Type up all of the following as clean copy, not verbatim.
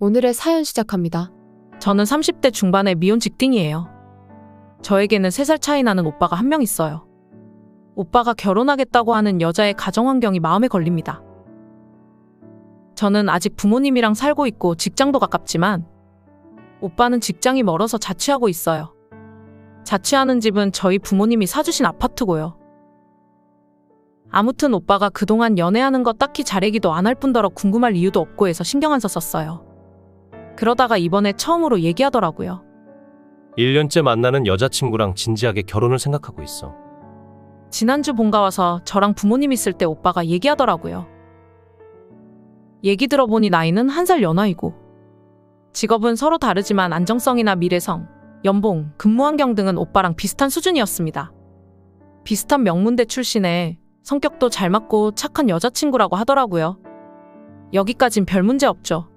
오늘의 사연 시작합니다. 저는 30대 중반의 미혼 직딩이에요. 저에게는 3살 차이 나는 오빠가 한 명 있어요. 오빠가 결혼하겠다고 하는 여자의 가정 환경이 마음에 걸립니다. 저는 아직 부모님이랑 살고 있고 직장도 가깝지만 오빠는 직장이 멀어서 자취하고 있어요. 자취하는 집은 저희 부모님이 사주신 아파트고요. 아무튼 오빠가 그동안 연애하는 거 딱히 잘얘기도 안 할 뿐더러 궁금할 이유도 없고 해서 신경 안 썼었어요. 그러다가 이번에 처음으로 얘기하더라고요. 1년째 만나는 여자친구랑 진지하게 결혼을 생각하고 있어. 지난주 본가 와서 저랑 부모님 있을 때 오빠가 얘기하더라고요. 얘기 들어보니 나이는 1살 연하이고 직업은 서로 다르지만 안정성이나 미래성, 연봉, 근무 환경 등은 오빠랑 비슷한 수준이었습니다. 비슷한 명문대 출신에 성격도 잘 맞고 착한 여자친구라고 하더라고요. 여기까진 별 문제 없죠.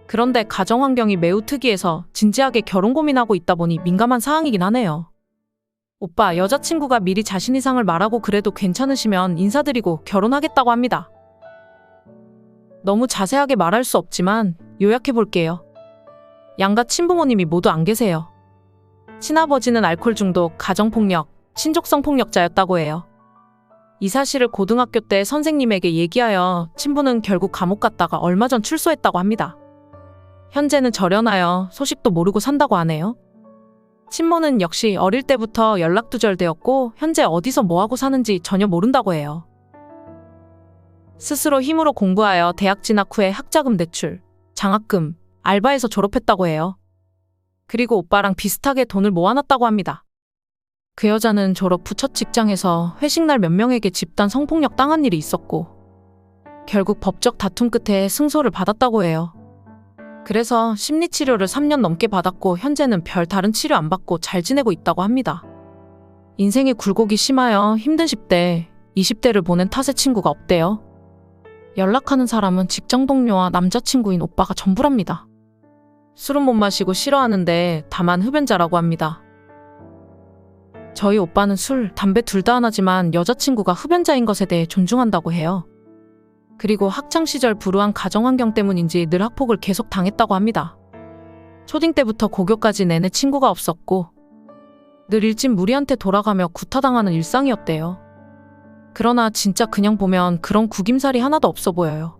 그런데 가정 환경이 매우 특이해서 진지하게 결혼 고민하고 있다 보니 민감한 사항이긴 하네요. 오빠, 여자친구가 미리 자신 이상을 말하고 그래도 괜찮으시면 인사드리고 결혼하겠다고 합니다. 너무 자세하게 말할 수 없지만 요약해 볼게요. 양가 친부모님이 모두 안 계세요. 친아버지는 알코올 중독, 가정폭력, 친족성 폭력자였다고 해요. 이 사실을 고등학교 때 선생님에게 얘기하여 친부는 결국 감옥 갔다가 얼마 전 출소했다고 합니다. 현재는 절연하여 소식도 모르고 산다고 하네요. 친모는 역시 어릴 때부터 연락두절되었고 현재 어디서 뭐하고 사는지 전혀 모른다고 해요. 스스로 힘으로 공부하여 대학 진학 후에 학자금 대출, 장학금, 알바에서 졸업했다고 해요. 그리고 오빠랑 비슷하게 돈을 모아놨다고 합니다. 그 여자는 졸업 후 첫 직장에서 회식날 몇 명에게 집단 성폭력 당한 일이 있었고 결국 법적 다툼 끝에 승소를 받았다고 해요. 그래서 심리치료를 3년 넘게 받았고 현재는 별 다른 치료 안 받고 잘 지내고 있다고 합니다. 인생의 굴곡이 심하여 힘든 10대, 20대를 보낸 탓에 친구가 없대요. 연락하는 사람은 직장 동료와 남자친구인 오빠가 전부랍니다. 술은 못 마시고 싫어하는데 다만 흡연자라고 합니다. 저희 오빠는 술, 담배 둘 다 안 하지만 여자친구가 흡연자인 것에 대해 존중한다고 해요. 그리고 학창시절 불우한 가정환경 때문인지 늘 학폭을 계속 당했다고 합니다. 초딩 때부터 고교까지 내내 친구가 없었고 늘 일진 무리한테 돌아가며 구타당하는 일상이었대요. 그러나 진짜 그냥 보면 그런 구김살이 하나도 없어 보여요.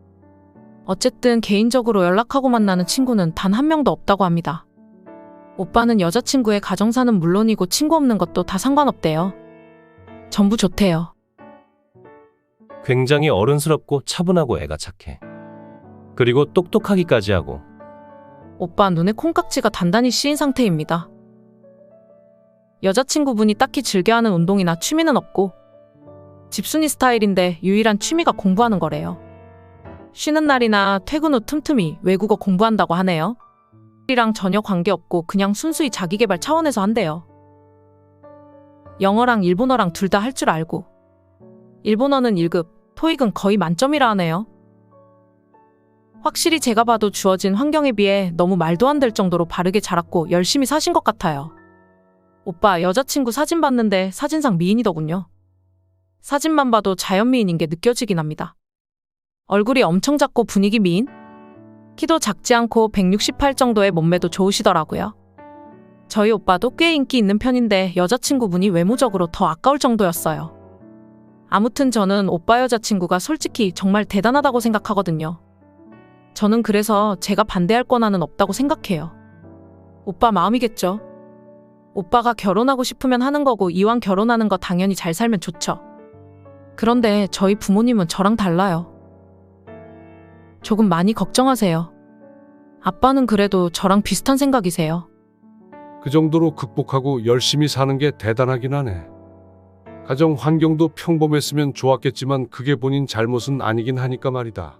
어쨌든 개인적으로 연락하고 만나는 친구는 단 한 명도 없다고 합니다. 오빠는 여자친구의 가정사는 물론이고 친구 없는 것도 다 상관없대요. 전부 좋대요. 굉장히 어른스럽고 차분하고 애가 착해. 그리고 똑똑하기까지 하고. 오빠 눈에 콩깍지가 단단히 씌인 상태입니다. 여자친구분이 딱히 즐겨하는 운동이나 취미는 없고 집순이 스타일인데 유일한 취미가 공부하는 거래요. 쉬는 날이나 퇴근 후 틈틈이 외국어 공부한다고 하네요. 이랑 전혀 관계없고 그냥 순수히 자기계발 차원에서 한대요. 영어랑 일본어랑 둘 다 할 줄 알고 일본어는 1급, 토익은 거의 만점이라 하네요. 확실히 제가 봐도 주어진 환경에 비해 너무 말도 안 될 정도로 바르게 자랐고 열심히 사신 것 같아요. 오빠, 여자친구 사진 봤는데 사진상 미인이더군요. 사진만 봐도 자연미인인 게 느껴지긴 합니다. 얼굴이 엄청 작고 분위기 미인? 키도 작지 않고 168 정도의 몸매도 좋으시더라고요. 저희 오빠도 꽤 인기 있는 편인데 여자친구분이 외모적으로 더 아까울 정도였어요. 아무튼 저는 오빠 여자친구가 솔직히 정말 대단하다고 생각하거든요. 저는 그래서 제가 반대할 권한은 없다고 생각해요. 오빠 마음이겠죠. 오빠가 결혼하고 싶으면 하는 거고 이왕 결혼하는 거 당연히 잘 살면 좋죠. 그런데 저희 부모님은 저랑 달라요. 조금 많이 걱정하세요. 아빠는 그래도 저랑 비슷한 생각이세요. 그 정도로 극복하고 열심히 사는 게 대단하긴 하네. 가정 환경도 평범했으면 좋았겠지만 그게 본인 잘못은 아니긴 하니까 말이다.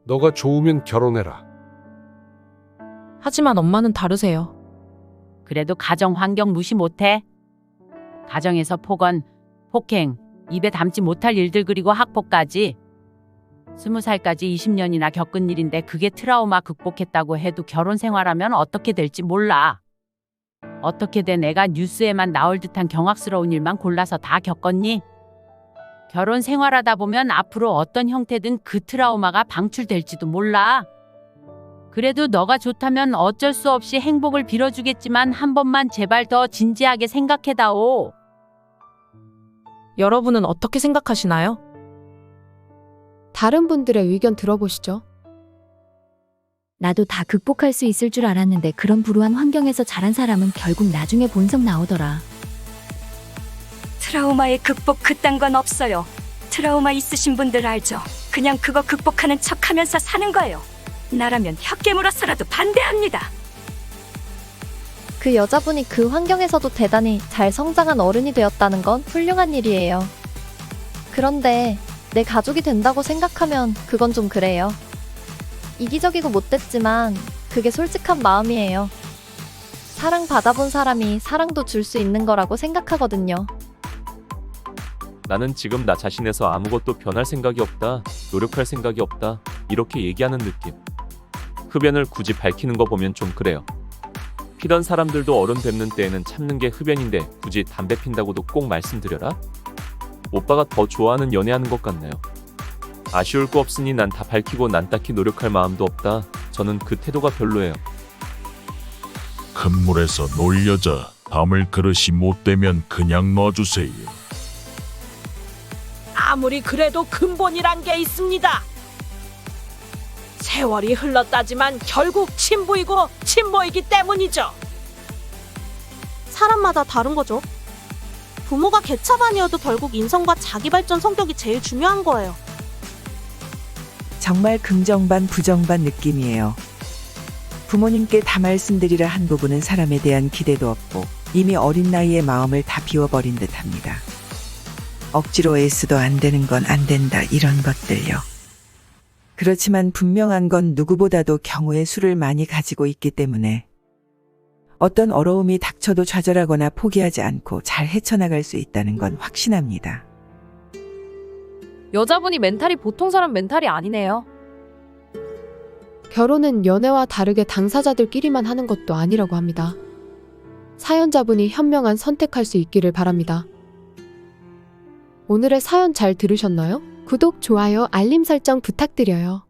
너가 좋으면 결혼해라. 하지만 엄마는 다르세요. 그래도 가정 환경 무시 못해. 가정에서 폭언, 폭행, 입에 담지 못할 일들 그리고 학폭까지 20살까지 20년이나 겪은 일인데 그게 트라우마 극복했다고 해도 결혼 생활하면 어떻게 될지 몰라. 어떻게 된 애가 뉴스에만 나올 듯한 경악스러운 일만 골라서 다 겪었니? 결혼 생활하다 보면 앞으로 어떤 형태든 그 트라우마가 방출될지도 몰라. 그래도 너가 좋다면 어쩔 수 없이 행복을 빌어주겠지만 한 번만 제발 더 진지하게 생각해다오. 여러분은 어떻게 생각하시나요? 다른 분들의 의견 들어보시죠. 나도 다 극복할 수 있을 줄 알았는데 그런 불우한 환경에서 자란 사람은 결국 나중에 본성 나오더라. 트라우마의 극복 그딴 건 없어요. 트라우마 있으신 분들 알죠? 그냥 그거 극복하는 척하면서 사는 거예요. 나라면 혀 깨물어서라도 반대합니다. 그 여자분이 그 환경에서도 대단히 잘 성장한 어른이 되었다는 건 훌륭한 일이에요. 그런데 내 가족이 된다고 생각하면 그건 좀 그래요. 이기적이고 못됐지만 그게 솔직한 마음이에요. 사랑 받아본 사람이 사랑도 줄 수 있는 거라고 생각하거든요. 나는 지금 나 자신에서 아무것도 변할 생각이 없다. 노력할 생각이 없다. 이렇게 얘기하는 느낌. 흡연을 굳이 밝히는 거 보면 좀 그래요. 피던 사람들도 어른 뵙는 때에는 참는 게 흡연인데 굳이 담배 핀다고도 꼭 말씀드려라? 오빠가 더 좋아하는 연애하는 것 같나요? 아쉬울 거 없으니 난 다 밝히고 난 딱히 노력할 마음도 없다. 저는 그 태도가 별로예요. 큰 물에서 놀 여자, 담을 그릇이 못 되면 그냥 놔주세요. 아무리 그래도 근본이란 게 있습니다. 세월이 흘렀다지만 결국 친부이고 친모이기 때문이죠. 사람마다 다른 거죠. 부모가 개차반이어도 결국 인성과 자기발전 성격이 제일 중요한 거예요. 정말 긍정반 부정반 느낌이에요. 부모님께 다 말씀드리라 한 부분은 사람에 대한 기대도 없고 이미 어린 나이에 마음을 다 비워버린 듯합니다. 억지로 애써도 안 되는 건 안 된다 이런 것들요. 그렇지만 분명한 건 누구보다도 경우의 수를 많이 가지고 있기 때문에 어떤 어려움이 닥쳐도 좌절하거나 포기하지 않고 잘 헤쳐나갈 수 있다는 건 확신합니다. 여자분이 멘탈이 보통 사람 멘탈이 아니네요. 결혼은 연애와 다르게 당사자들끼리만 하는 것도 아니라고 합니다. 사연자분이 현명한 선택할 수 있기를 바랍니다. 오늘의 사연 잘 들으셨나요? 구독, 좋아요, 알림 설정 부탁드려요.